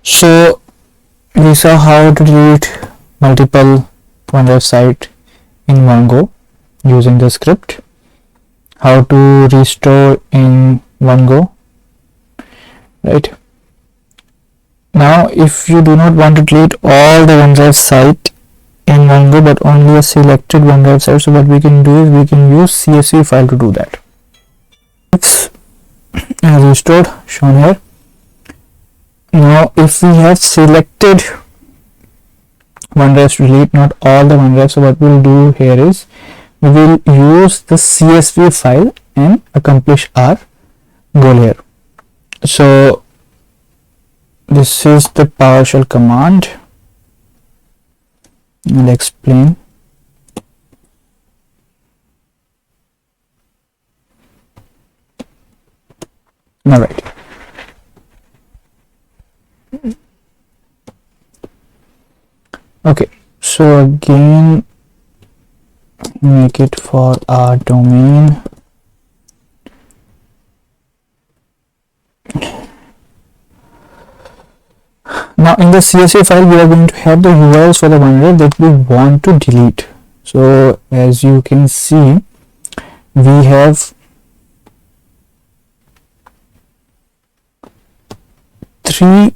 So we saw how to delete multiple OneDrive site in one go using the script, how to restore in one go, right? Now if you do not want to delete all the OneDrive site in one go but only a selected OneDrive site, so what we can do is we can use CSV file to do that. It's restored, shown here. Now if we have selected OneDrive to delete not all the OneDrive, so what we'll do here is we will use the CSV file and accomplish our goal here. So this is the PowerShell command. I'll explain. All right. Okay, so again make it for our domain. Now in the CSV file we are going to have the URLs for the OneDrive that we want to delete. So as you can see, we have 3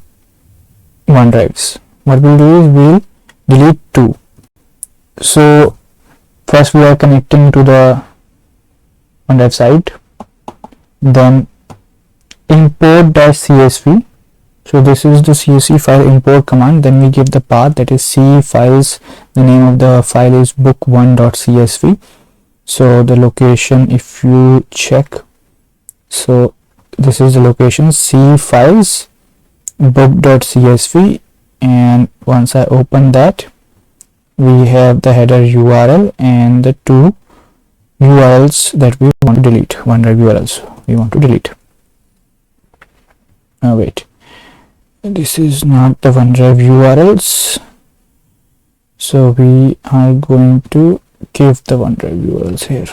OneDrives. What we'll do is we'll delete 2. So first we are connecting to the OneDrive site, then import-CSV. So this is the CSV file import command. Then we give the path, that is C files. The name of the file is book1.csv. So the location, if you check, so this is the location, C files book.csv, and once I open that, we have the header URL and the 2 URLs that we want to delete, OneDrive URLs we want to delete. Oh wait, this is not the OneDrive URLs, so we are going to give the OneDrive URLs here.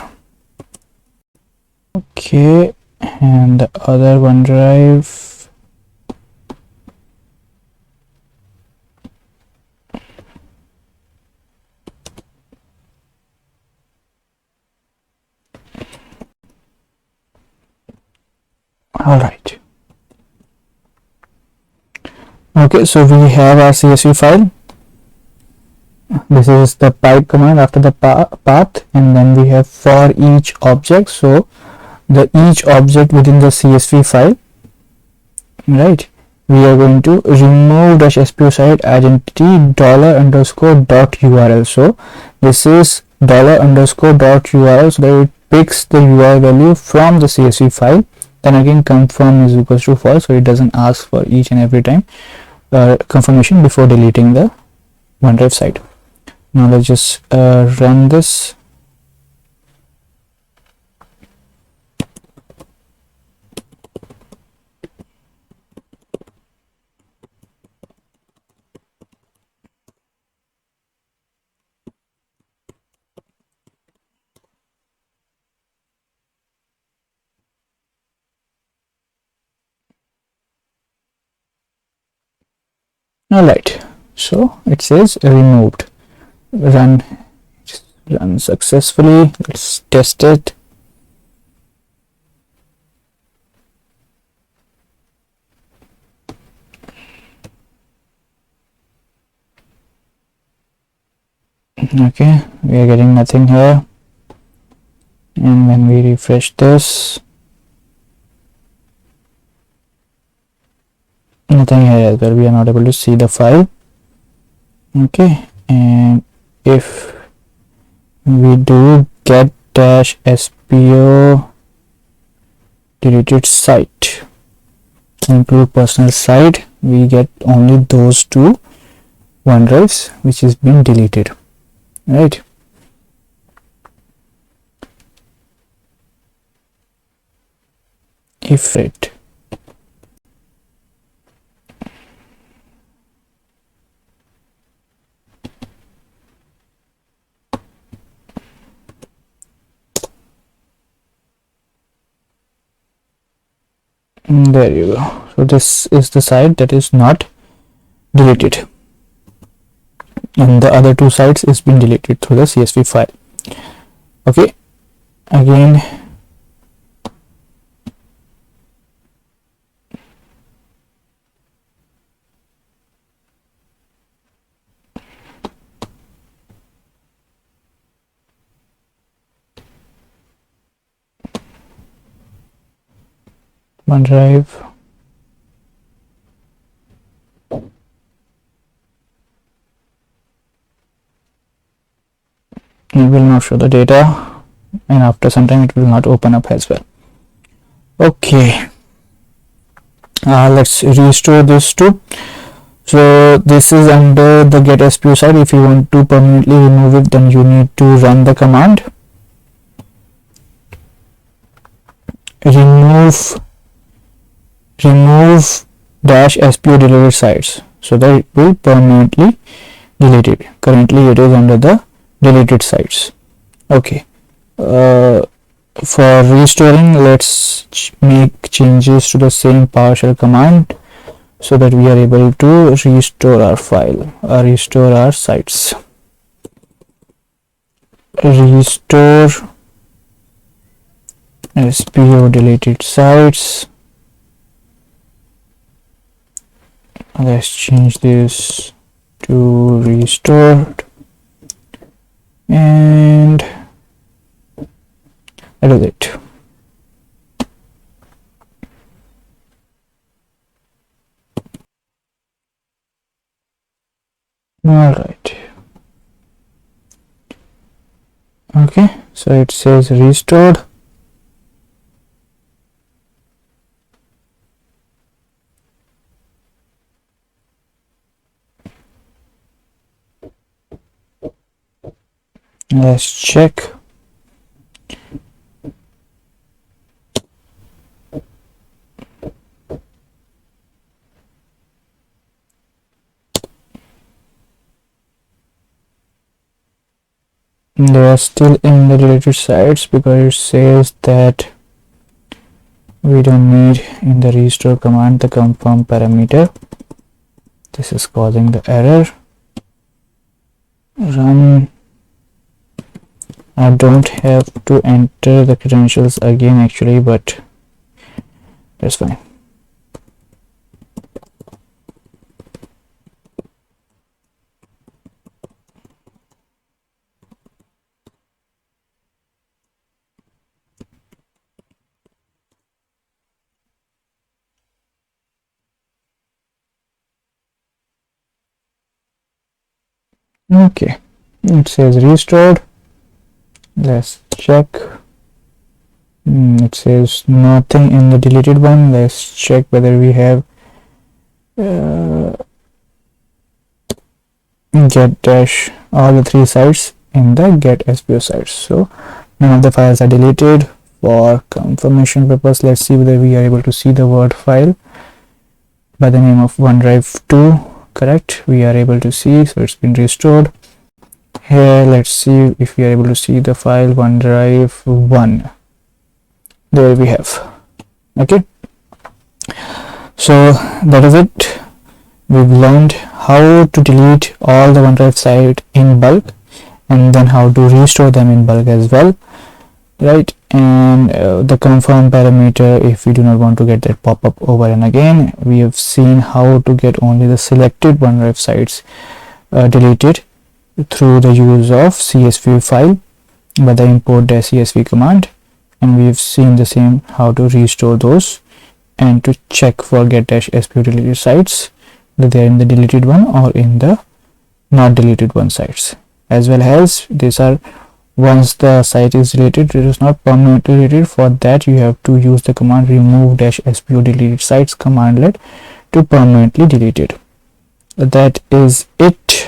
Okay, and the other OneDrive, all right. Okay, so we have our CSV file. This is the pipe command after the path, and then we have for each object. So the each object within the CSV file, right? We are going to remove-SPODeletedSite identity $_.url. So this is $_.url, so that it picks the URL value from the CSV file. Then again confirm is equals to false, so it doesn't ask for each and every time confirmation before deleting the OneDrive site. Now let's just run this. Alright, so it says removed. Run successfully. Let's test it. Okay, we are getting nothing here, and when we refresh this, nothing here as well. We are not able to see the file. Okay, and if we do get -spo deleted site include personal site, we get only those 2 OneDrives which is being deleted, right? If it there you go. So this is the site that is not deleted, and the other two sites is been deleted through the CSV file. Okay, again OneDrive, it will not show the data, and after some time it will not open up as well. Okay, let's restore this too. So this is under the get SPO side. If you want to permanently remove it, then you need to run the command remove-SPODeletedSites, so that it will permanently delete it. Currently it is under the deleted sites. Okay, for restoring, let's make changes to the same PowerShell command so that we are able to restore our file, restore our sites. Restore SPO deleted sites. Let's change this to restored, and that is it. All right. Okay, so it says restored. Let's check. They are still in the deleted sites because it says that we don't need in the restore command the confirm parameter. This is causing the error. Run. I don't have to enter the credentials again actually, but that's fine. Okay, it says restored. Let's check. It says nothing in the deleted one. Let's check whether we have get dash all the three sites in the get SPO sites. So none of the files are deleted. For confirmation purpose, let's see whether we are able to see the Word file by the name of OneDrive 2. Correct, we are able to see, so it's been restored. Here let's see if we are able to see the file OneDrive 1. There we have. Okay, so that is it. We've learned how to delete all the OneDrive site in bulk, and then how to restore them in bulk as well, right? And the confirm parameter, if we do not want to get that pop-up over and again. We have seen how to get only the selected OneDrive sites deleted through the use of CSV file by the import-CSV command, and we've seen the same how to restore those and to check for get-SPO deleted sites, that they are in the deleted one or in the not deleted one sites, as well as these are once the site is deleted, it is not permanently deleted. For that you have to use the command remove-SPODeletedSitecmdlet to permanently delete it. That is it